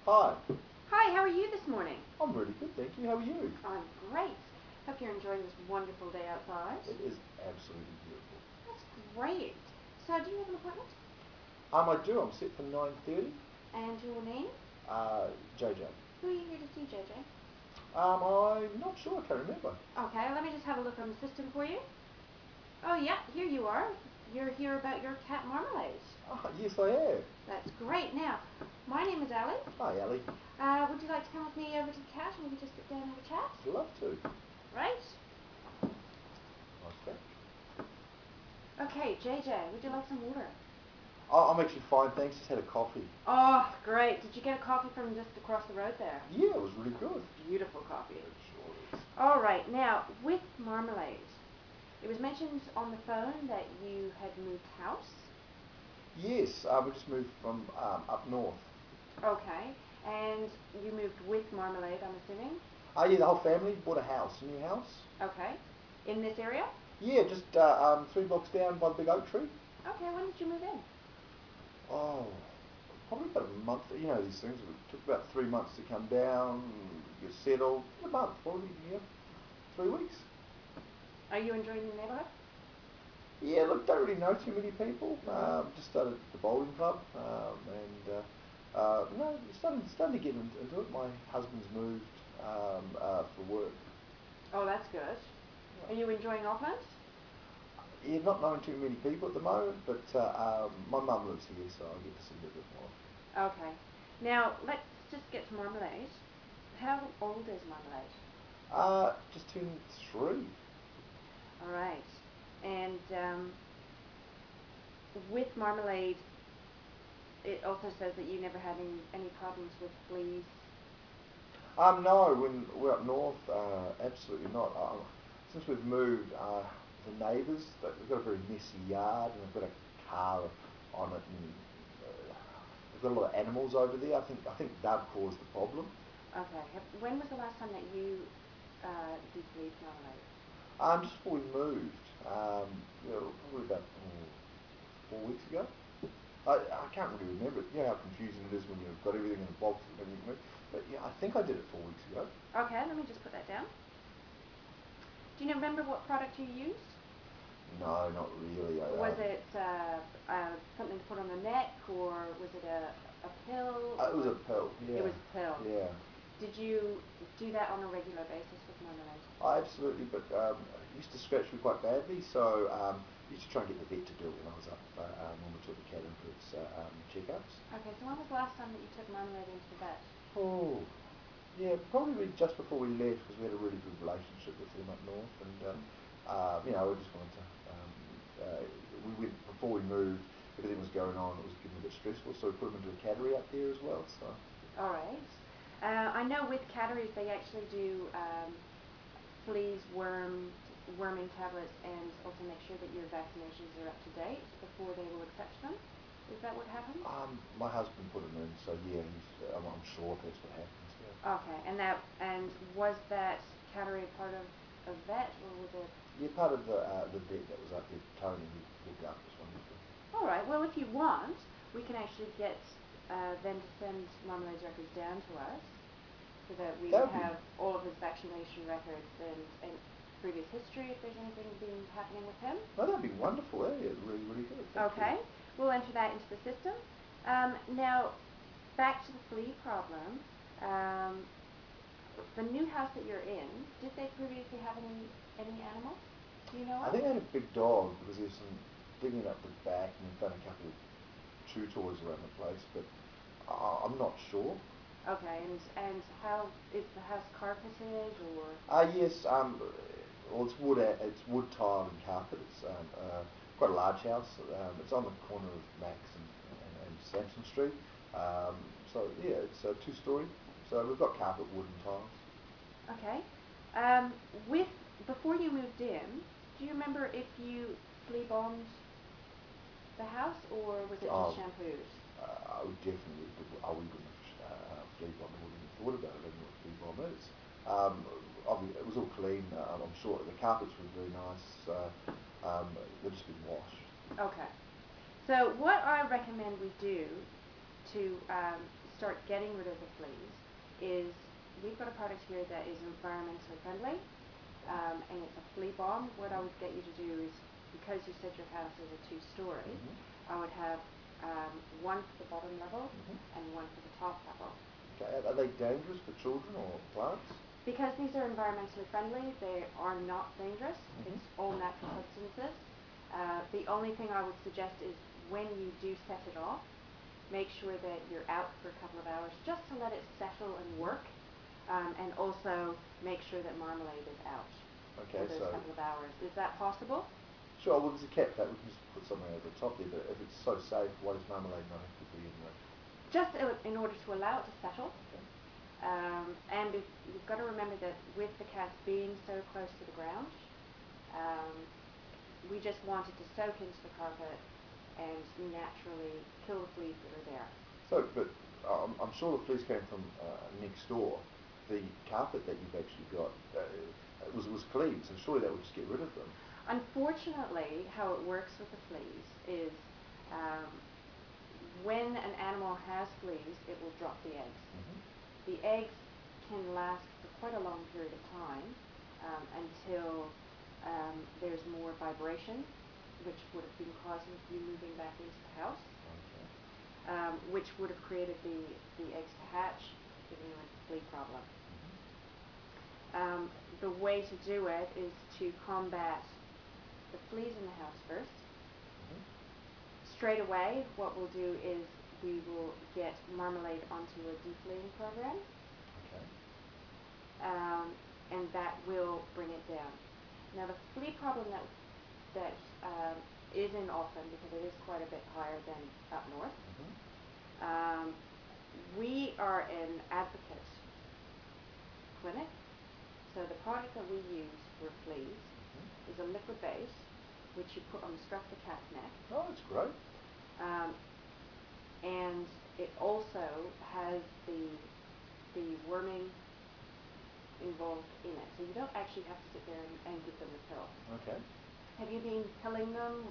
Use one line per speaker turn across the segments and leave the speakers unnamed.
Hi.
Hi, how are you this morning?
I'm really good, thank you. How are you?
I'm great. Hope you're enjoying this wonderful day outside.
It is absolutely beautiful.
That's great. So, do you have an appointment?
I do. I'm set for 9:30.
And your name?
JJ.
Who are you here to see, JJ?
I'm not sure. I can't remember.
Okay, let me just have a look on the system for you. Oh, yeah, here you are. You're here about your cat Marmalade.
Yes, I am.
That's great. Now, my name is Allie.
Hi, Ali.
Would you like to come with me over to the cat and we can just sit down and have a chat?
I'd love to.
Right?
Nice cat.
Okay, JJ, would you like some water?
I'm actually fine, thanks. Just had a coffee.
Oh, great. Did you get a coffee from just across the road there?
Yeah, it was really good.
Beautiful coffee.
It sure is.
All right, now with Marmalade, it was mentioned on the phone that you had moved house.
Yes, we just moved from up north.
Okay, and you moved with Marmalade, I'm assuming.
Yeah, the whole family bought a house, a new house.
Okay, in this area.
Yeah, just 3 blocks down by the big oak tree.
Okay, when did you move in?
Oh, probably about a month. You know these things. It took about 3 months to come down, get settled. A month, probably. Yeah, 3 weeks.
Are you enjoying the neighborhood?
Yeah, look, don't really know too many people. Just started the bowling club, and no, starting to get into it. My husband's moved for work.
Oh, that's good. Are you enjoying Auckland?
Yeah, not knowing too many people at the moment, but my mum lives here, so I get to see her a bit more.
Okay. Now let's just get to Marmalade. How old is Marmalade?
Just turned 3.
All right. And with Marmalade, it also says that you never had any problems with fleas.
No, when we're up north, absolutely not. Since we've moved, the neighbours, they've got a very messy yard and they've got a car on it, and they've got a lot of animals over there. I think they've caused the problem.
Okay. When was the last time that you defleed Marmalade?
Just before we moved, probably about 4 weeks ago. I can't really remember it. You know how confusing it is when you've got everything in a box and everything. But yeah, I think I did it 4 weeks ago.
Okay, let me just put that down. Do you remember what product you used?
No, not really.
Was it something to put on the neck, or was it a pill?
It was a pill. Yeah.
It was a pill.
Yeah.
Did you do that on a regular basis with Marmalade?
Absolutely, but it used to scratch me quite badly, so I used to try and get the vet to do it when I was up when we took the cat in for its checkups.
Okay, so when was the last time that you took Marmalade into the vet?
Oh, yeah, probably just before we left because we had a really good relationship with them up north, and we just wanted to. We went before we moved. Everything was going on. It was getting a bit stressful, so we put them into a cattery up there as well. So.
All right. I know with catteries they actually do fleas, worming tablets, and also make sure that your vaccinations are up to date before they will accept them. Is that what happens?
My husband put them in, so yeah, I'm sure that's what happens. Yeah.
Okay, and was that cattery part of a vet, or was it?
Yeah, part of the vet that was up there, Tony, he looked after us wonderfully.
All right. Well, if you want, we can actually get them to send Marmalade's records down to us, so that we have all of his vaccination records and previous history, if there's anything happening with him.
Oh, that'd be wonderful. That'd be really, really good.
Okay, we'll enter that into the system. Now, back to the flea problem. The new house that you're in, did they previously have any animals? Do you know of?
I think I had a big dog because there's some digging up the back and we've done a couple of chew toys around the place, but I'm not sure.
Okay, and how is the house carpeted or?
Yes. Well, it's wood tiled and carpet. It's quite a large house. It's on the corner of Max and Sampson Street. So yeah, it's a 2-story. So we've got carpet, wood, and tiles.
Okay. With before you moved in, do you remember if you flea bombed the house or was it just shampooed?
I would definitely. I wouldn't have flea bomb. I wouldn't have thought about it. I don't know what flea bomb is. It was all clean. I'm sure the carpets were very nice. They've just been washed.
Okay. So what I recommend we do to start getting rid of the fleas is we've got a product here that is environmentally friendly, and it's a flea bomb. What I would get you to do is, because you said your house is a 2-story, I would have one for the bottom level and one for the top level.
Okay. Are they dangerous for children or plants?
Because these are environmentally friendly, they are not dangerous. It's all natural substances. The only thing I would suggest is when you do set it off, make sure that you're out for a couple of hours just to let it settle and work, and also make sure that marmalade is out for those couple of hours. Is that possible?
Sure, well, there's a cap that we can just put something over the top there, but if it's so safe, why does marmalade not have to be in there?
Just in order to allow it to settle. Okay. And you've got to remember that with the cats being so close to the ground, we just want it to soak into the carpet and naturally kill the fleas that are there.
So, but I'm sure the fleas came from next door. The carpet that you've actually got was clean, so surely that would just get rid of them.
Unfortunately, how it works with the fleas is when an animal has fleas, it will drop the eggs. The eggs can last for quite a long period of time until there's more vibration, which would have been causing you moving back into the house, which would have created the eggs to hatch, giving you a flea problem. The way to do it is to combat the fleas in the house first. Straight away, what we'll do is we will get marmalade onto a defleaing program, and that will bring it down. Now, the flea problem that isn't often, because it is quite a bit higher than up north. We are an advocate clinic, so the product that we use for fleas is a liquid base, which you put on the scruff of the cat's neck.
Oh, that's great.
And it also has the worming involved in it, so you don't actually have to sit there and give them the pill. Okay. Have you been pilling them?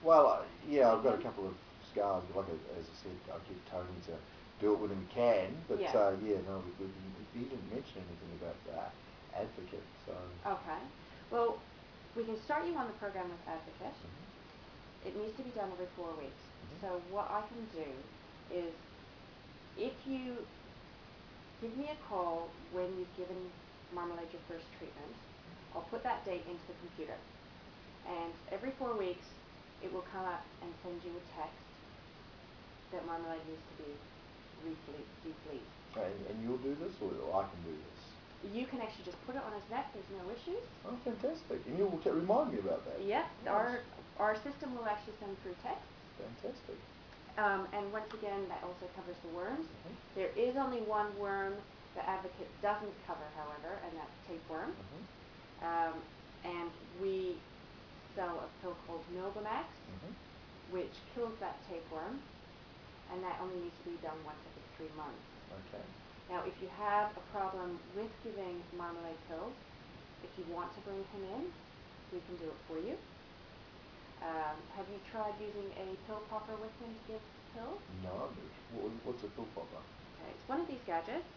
Well, yeah, I've got a couple of scars. Like as I said, I keep Tony to do it when we can. But we didn't mention anything about Advocate. So.
Okay. Well, we can start you on the program with Advocate. It needs to be done every 4 weeks. So what I can do is, if you give me a call when you've given marmalade your first treatment, I'll put that date into the computer. And every 4 weeks, it will come up and send you a text that marmalade needs to be defleed.
And you'll do this, or I can do this?
You can actually just put it on his neck. There's no issues.
Oh, fantastic! And you'll remind me about that.
Yep. Nice. Our system will actually send through texts.
Fantastic.
And once again, that also covers the worms. There is only one worm the Advocate doesn't cover, however, and that's tapeworm. And we sell a pill called Milbamax, which kills that tapeworm, and that only needs to be done once every 3 months. Okay. Now, if you have a problem with giving marmalade pills, if you want to bring him in, we can do it for you. Have you tried using a pill popper with him to give pills?
No. What's a pill popper?
Okay, it's one of these gadgets.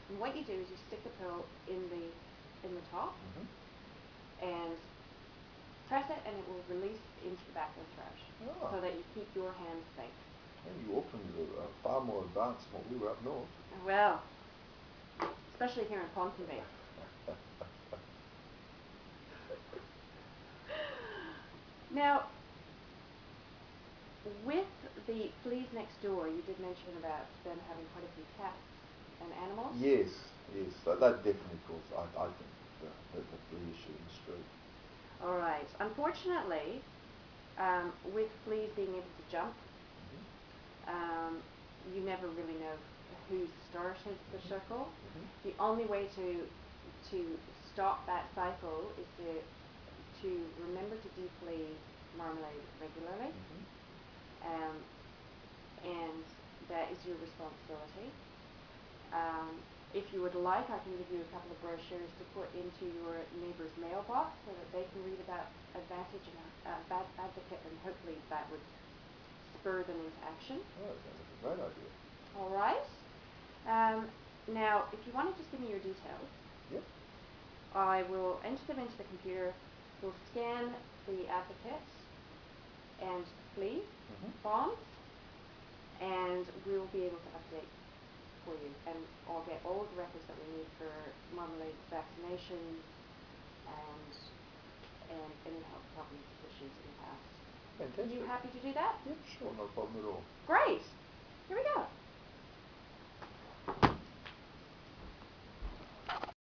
And what you do is you stick the pill in the top and press it, and it will release into the back of the throat, so that you keep your hands safe.
And you Aucklanders are far more advanced than what we were up north.
Well, especially here in Ponsonby. Now, with the fleas next door, you did mention about them having quite a few cats and animals.
Yes. That definitely caused, I think, the flea issue in the street.
All right. Unfortunately, with fleas being able to jump, you never really know who started the circle. The only way to stop that cycle is to remember to deflea marmalade regularly, and that is your responsibility. If you would like, I can give you a couple of brochures to put into your neighbor's mailbox so that they can read about Advantage and Advocate, and hopefully that would spur them into action.
Oh, that sounds like a great idea.
All right. Now, if you want to just give me your details,
Yep.
I will enter them into the computer. We'll scan the advocate and plea bonds, and we will be able to update for you, and I'll get all of the records that we need for Marmalade's vaccinations and any health problems issues in the past.
Fantastic.
Are you happy to do that?
Yep, sure, no problem at all.
Great. Here we go.